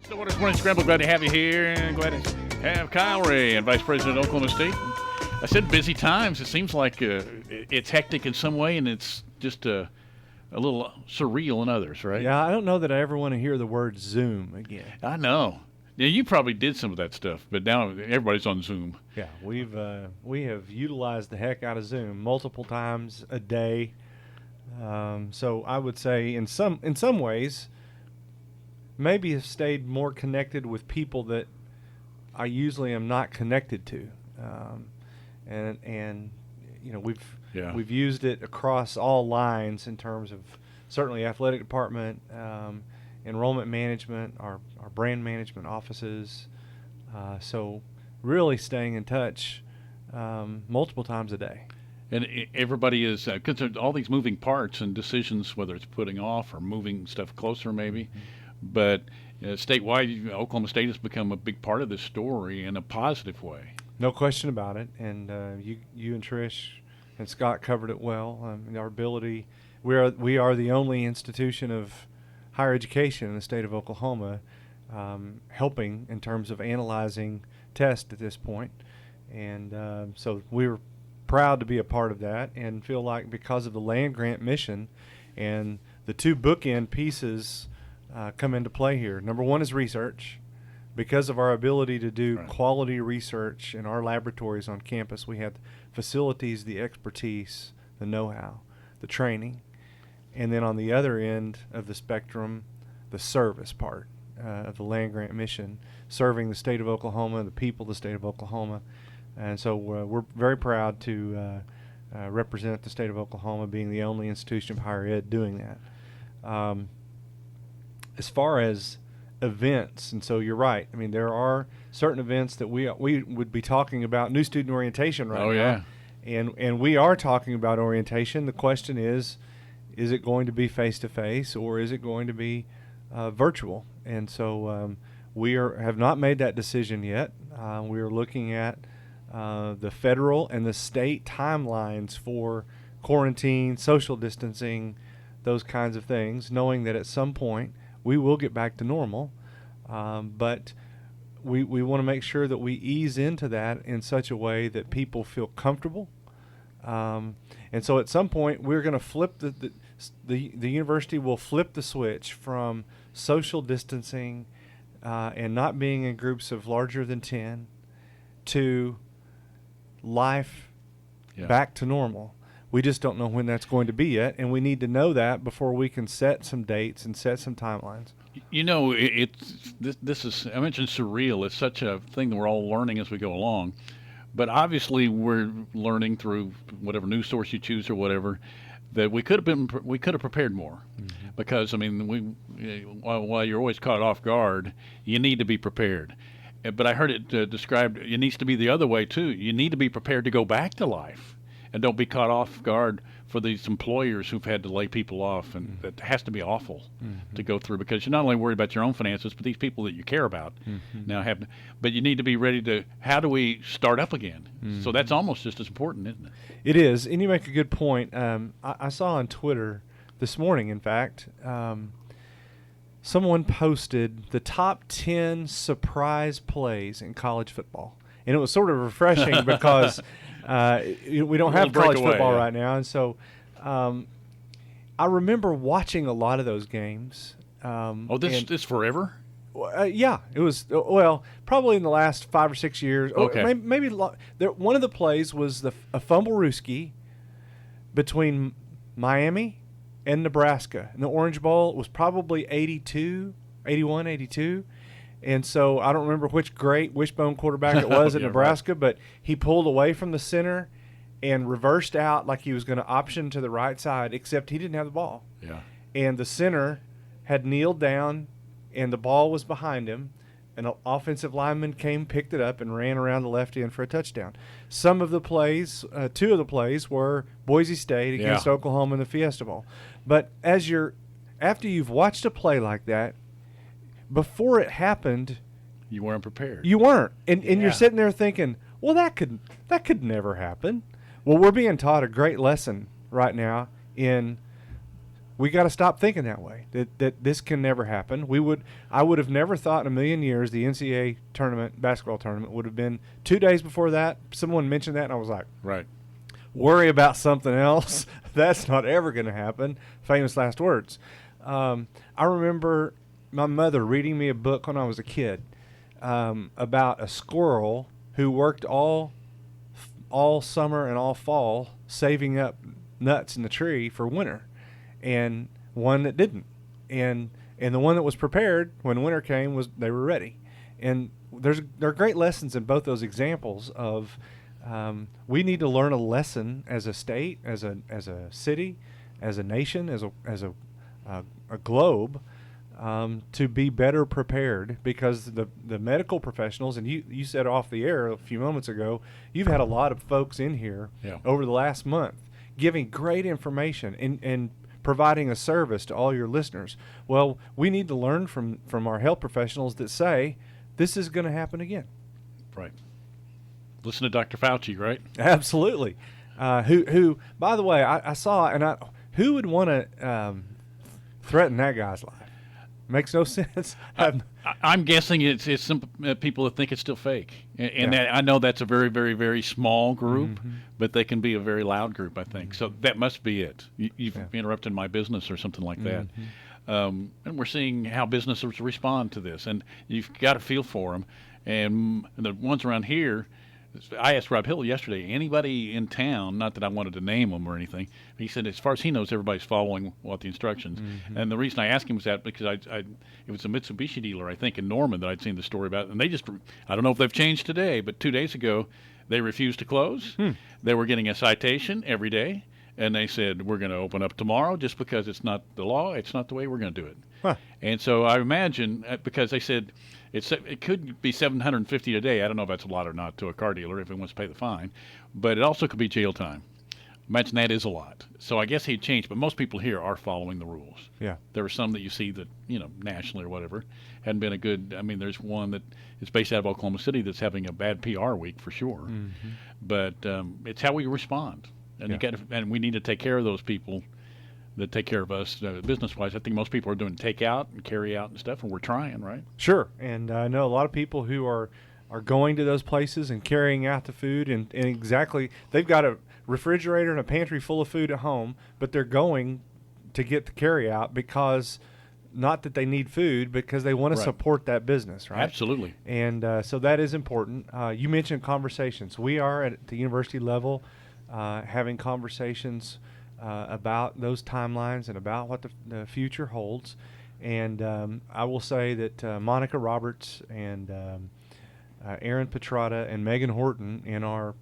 So what is morning, Scramble? Glad to have you here, and glad to have Kyle Wray and Vice President of Oklahoma State. I said busy times. It seems like it's hectic in some way, and it's just a little surreal in others, right? Yeah, I don't know that I ever want to hear the word Zoom again. I know. Yeah, you probably did some of that stuff, but now everybody's on Zoom. Yeah, we have utilized the heck out of Zoom multiple times a day. So I would say in some ways, maybe have stayed more connected with people that I usually am not connected to, and you know we've used it across all lines in terms of certainly athletic department, enrollment management, our brand management offices. So really staying in touch multiple times a day. And everybody is concerned, all these moving parts and decisions, whether it's putting off or moving stuff closer maybe. Mm-hmm. But statewide, Oklahoma State has become a big part of this story in a positive way. No question about it. And you and Trish and Scott covered it well. Our ability, we are the only institution of higher education in the state of Oklahoma helping in terms of analyzing tests at this point. And so we were proud to be a part of that and feel like because of the land grant mission and the two bookend pieces come into play here. Number one is research. Because of our ability to do quality research in our laboratories on campus, we have facilities, the expertise, the know-how, the training, and then on the other end of the spectrum, the service part of the land grant mission, serving the state of Oklahoma, the people of the state of Oklahoma. And so we're very proud to represent the state of Oklahoma, being the only institution of higher ed doing that. As far as events, and so you're right. I mean, there are certain events that we would be talking about. New student orientation right now. Yeah. And we are talking about orientation. The question is it going to be face-to-face or is it going to be virtual? And so we have not made that decision yet. We are looking at the federal and the state timelines for quarantine, social distancing, those kinds of things, knowing that at some point we will get back to normal, but we want to make sure that we ease into that in such a way that people feel comfortable. And so at some point we're going to flip the university will flip the switch from social distancing and not being in groups of larger than 10 to life back to normal. We just don't know when that's going to be yet, and we need to know that before we can set some dates and set some timelines. You know, this is, I mentioned surreal. It's such a thing that we're all learning as we go along. But obviously we're learning through whatever news source you choose or whatever that we could have prepared more. Mm-hmm. Because, I mean, while you're always caught off guard, you need to be prepared. But I heard it described, it needs to be the other way, too. You need to be prepared to go back to life. And don't be caught off guard for these employers who've had to lay people off. And that has to be awful to go through because you're not only worried about your own finances, but these people that you care about now have to. But you need to be ready to, how do we start up again? So that's almost just as important, isn't it? It is. And you make a good point. I saw on Twitter this morning, in fact, someone posted the top 10 surprise plays in college football. And it was sort of refreshing because we don't have college football right now. And so I remember watching a lot of those games. This forever? Yeah, it was, probably in the last 5 or 6 years. Okay. Maybe one of the plays was a fumble-rooski between Miami and Nebraska. And the Orange Bowl was probably 81, 82. And so I don't remember which great wishbone quarterback it was at Nebraska, right. But he pulled away from the center and reversed out like he was going to option to the right side, except he didn't have the ball. Yeah. And the center had kneeled down, and the ball was behind him. An offensive lineman came, picked it up, and ran around the left end for a touchdown. Some of the plays, two of the plays, were Boise State against Oklahoma in the Fiesta Bowl. But after you've watched a play like that, before it happened, you weren't prepared. You weren't, and you're sitting there thinking, well, that could never happen. Well, we're being taught a great lesson right now in we got to stop thinking that way. That this can never happen. I would have never thought in a million years the NCAA tournament, basketball tournament, would have been 2 days before that. Someone mentioned that, and I was like, Right. worry about something else. That's not ever going to happen. Famous last words. I remember my mother reading me a book when I was a kid about a squirrel who worked all summer and all fall saving up nuts in the tree for winter, and one that didn't, and the one that was prepared when winter came they were ready. And there are great lessons in both those examples of we need to learn a lesson as a state, as a city, as a nation, as a globe, to be better prepared, because the medical professionals, and you said off the air a few moments ago, you've had a lot of folks in here over the last month giving great information and providing a service to all your listeners. Well, we need to learn from our health professionals that say this is going to happen again. Right. Listen to Dr. Fauci, right? Absolutely. Who, by the way, I saw, and who would want to threaten that guy's life? Makes no sense. I'm guessing it's some people that think it's still fake, and I know that's a very, very, very small group, but they can be a very loud group, I think. So that must be it. You've interrupted my business or something like that. And we're seeing how businesses respond to this, and you've got to feel for them. And the ones around here, I asked Rob Hill yesterday, anybody in town, not that I wanted to name them or anything, he said as far as he knows, everybody's following what the instructions. And the reason I asked him was that because it was a Mitsubishi dealer, I think, in Norman that I'd seen the story about. And they just, I don't know if they've changed today, but 2 days ago, they refused to close. They were getting a citation every day. And they said, we're going to open up tomorrow just because it's not the law. It's not the way we're going to do it. And so I imagine, because they said it could be $750 a day. I don't know if that's a lot or not to a car dealer if he wants to pay the fine. But it also could be jail time. Imagine that is a lot. So I guess he'd changed. But most people here are following the rules. Yeah. There are some that you see that, nationally or whatever, hadn't been a good. I mean, there's one that is based out of Oklahoma City that's having a bad PR week for sure. But it's how we respond. And and we need to take care of those people that take care of us business-wise. I think most people are doing takeout and carry out and stuff, and we're trying, right? Sure. And I know a lot of people who are going to those places and carrying out the food, and exactly, they've got a refrigerator and a pantry full of food at home, but they're going to get the carry out because, not that they need food, because they want to support that business, right? Absolutely. And so that is important. You mentioned conversations. We are at the university level having conversations about those timelines and about what the future holds. And I will say that Monica Roberts and Aaron Petrata and Megan Horton in our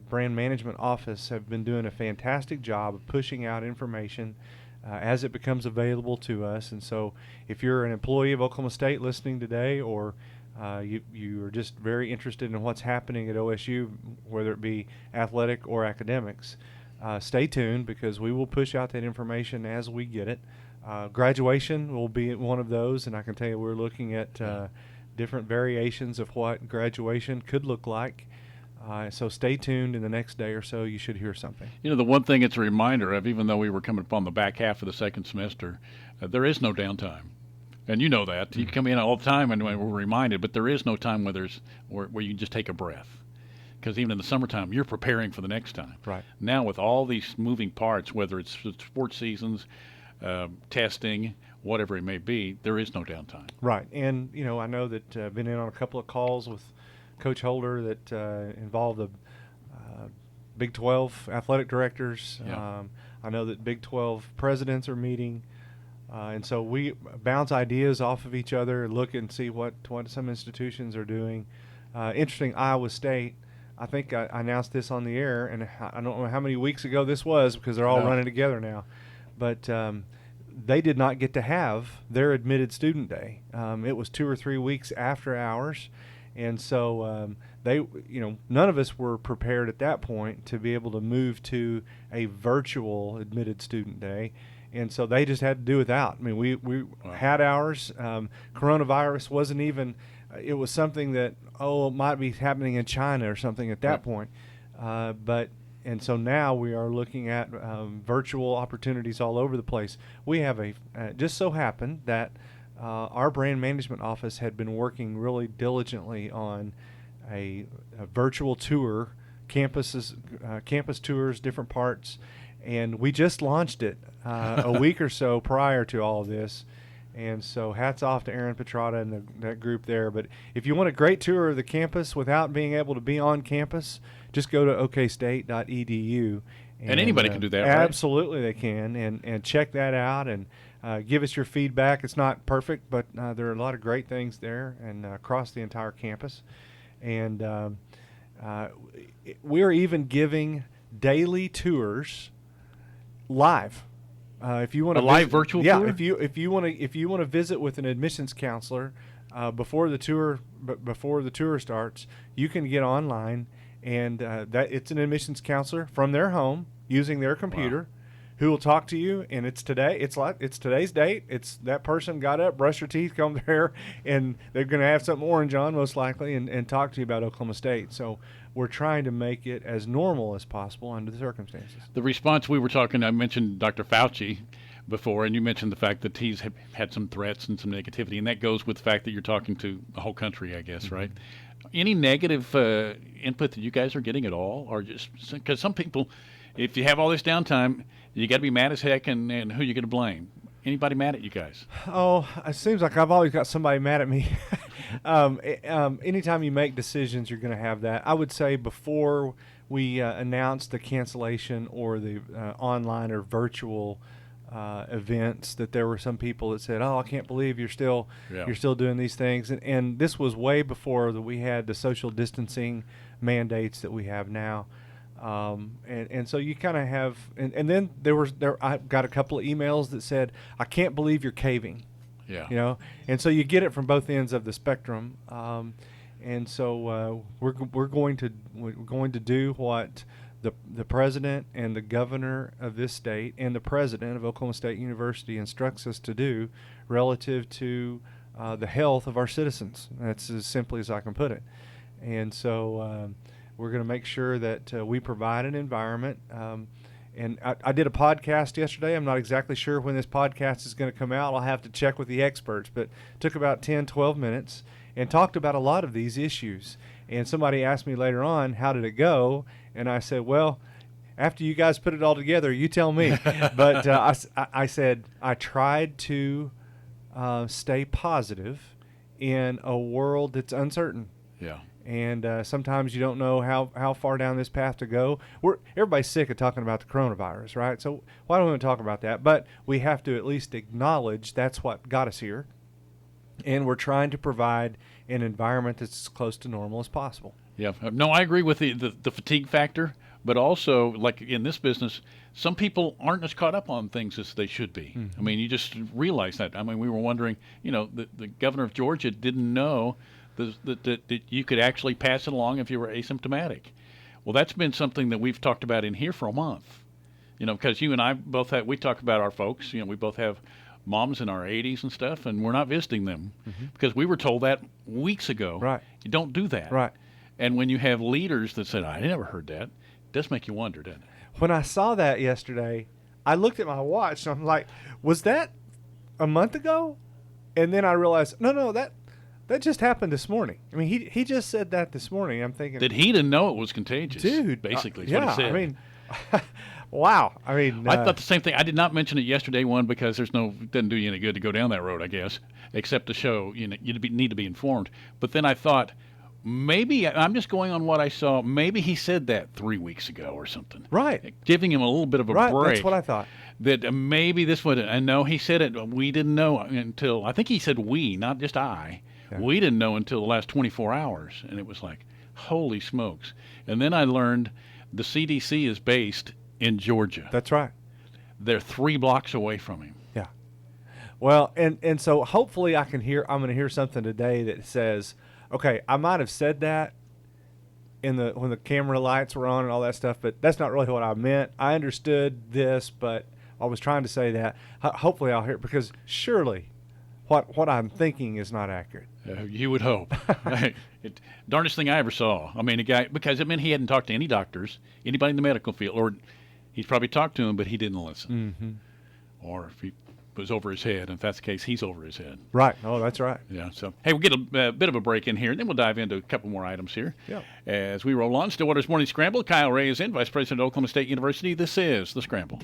brand management office have been doing a fantastic job of pushing out information as it becomes available to us. And so if you're an employee of Oklahoma State listening today, or you are just very interested in what's happening at OSU, whether it be athletic or academics, stay tuned, because we will push out that information as we get it. Graduation will be one of those, and I can tell you we're looking at different variations of what graduation could look like. So stay tuned. In the next day or so, you should hear something. The one thing it's a reminder of, even though we were coming upon the back half of the second semester, there is no downtime. And you know that. You come in all the time and we're reminded, but there is no time where you can just take a breath. Because even in the summertime, you're preparing for the next time. Right. Now, with all these moving parts, whether it's sports seasons, testing, whatever it may be, there is no downtime. Right. And, I know that I've been in on a couple of calls with Coach Holder that involved the Big 12 athletic directors. Yeah. I know that Big 12 presidents are meeting. And so we bounce ideas off of each other, look and see what some institutions are doing. Interesting, Iowa State, I think I announced this on the air, and I don't know how many weeks ago this was, because they're all running together now. But they did not get to have their admitted student day. It was 2 or 3 weeks after ours. And so none of us were prepared at that point to be able to move to a virtual admitted student day. And so they just had to do without. I mean, we had ours. Coronavirus wasn't even, it was something that, it might be happening in China or something at that point. But so now we are looking at virtual opportunities all over the place. We have just so happened that our brand management office had been working really diligently on a virtual tour, campus tours, different parts, and we just launched it a week or so prior to all of this. And so hats off to Aaron Petrata and that group there. But if you want a great tour of the campus without being able to be on campus, just go to okstate.edu. And anybody can do that, right? Absolutely they can. And check that out and give us your feedback. It's not perfect, but there are a lot of great things there and across the entire campus. And we're even giving daily tours live. If you want a live virtual tour? If you want to visit with an admissions counselor before the tour starts, you can get online, and that it's an admissions counselor from their home using their computer, who will talk to you. And it's today's date. It's that person got up, brushed their teeth, combed their hair, and they're going to have something orange on most likely, and talk to you about Oklahoma State. So we're trying to make it as normal as possible under the circumstances. The response we were talking, I mentioned Dr. Fauci before, and you mentioned the fact that he's had some threats and some negativity, and that goes with the fact that you're talking to the whole country, I guess, right? Any negative input that you guys are getting at all, or just because some people, if you have all this downtime, you got to be mad as heck, and who are you going to blame? Anybody mad at you guys? Oh, it seems like I've always got somebody mad at me. Anytime you make decisions, you're going to have that. I would say before we announced the cancellation or the online or virtual events, that there were some people that said, "Oh, I can't believe you're still doing these things." And this was way before that we had the social distancing mandates that we have now. And so you kind of have, and then I got a couple of emails that said, "I can't believe you're caving." Yeah. And so you get it from both ends of the spectrum. And so we're going to do what the president and the governor of this state and the president of Oklahoma State University instructs us to do relative to the health of our citizens. That's as simply as I can put it. And so we're going to make sure that we provide an environment. And I did a podcast yesterday. I'm not exactly sure when this podcast is going to come out. I'll have to check with the experts, but it took about 10, 12 minutes and talked about a lot of these issues. And somebody asked me later on, how did it go? And I said, well, after you guys put it all together, you tell me. But I said I tried to stay positive in a world that's uncertain. Yeah. And sometimes you don't know how far down this path to go. Everybody's sick of talking about the coronavirus, right? So why don't we talk about that? But we have to at least acknowledge that's what got us here. And we're trying to provide an environment that's as close to normal as possible. Yeah. No, I agree with the fatigue factor, but also, like in this business, some people aren't as caught up on things as they should be. Mm-hmm. I mean, you just realize that. I mean, we were wondering, the governor of Georgia didn't know that you could actually pass it along if you were asymptomatic. Well, that's been something that we've talked about in here for a month. Because you and I we talk about our folks. We both have moms in our 80s and stuff, and we're not visiting them because we were told that weeks ago. Right. You don't do that. Right. And when you have leaders that said, I never heard that, it does make you wonder, doesn't it? When I saw that yesterday, I looked at my watch, and I'm like, was that a month ago? And then I realized, no, that just happened this morning. I mean, he just said that this morning. I'm thinking that he didn't know it was contagious. Dude, basically, is what he said. I mean, wow. I mean, I thought the same thing. I did not mention it yesterday, because it doesn't do you any good to go down that road, I guess, except to show you need to be informed. But then I thought, maybe I'm just going on what I saw. Maybe he said that 3 weeks ago or something. Right. Giving him a little bit of a break. That's what I thought. That maybe this would. I know he said it. We didn't know until I think he said we, not just I. Yeah. We didn't know until the last 24 hours, and it was like, holy smokes! And then I learned the CDC is based in Georgia. That's right. They're 3 blocks away from him. Yeah. Well, and so hopefully I'm going to hear something today that says, okay, I might have said that when the camera lights were on and all that stuff, but that's not really what I meant. I understood this, but I was trying to say that. Hopefully I'll hear it, because surely what I'm thinking is not accurate. You would hope. Darndest thing I ever saw. I mean, a guy, because he hadn't talked to any doctors, anybody in the medical field, or he's probably talked to him, but he didn't listen. Mm-hmm. Or if he was over his head, and if that's the case, he's over his head. Right. Oh, that's right. Yeah. So, hey, we'll get a bit of a break in here, and then we'll dive into a couple more items here. Yeah. As we roll on, Stillwater's Morning Scramble. Kyle Wray is in, Vice President of Oklahoma State University. This is The Scramble.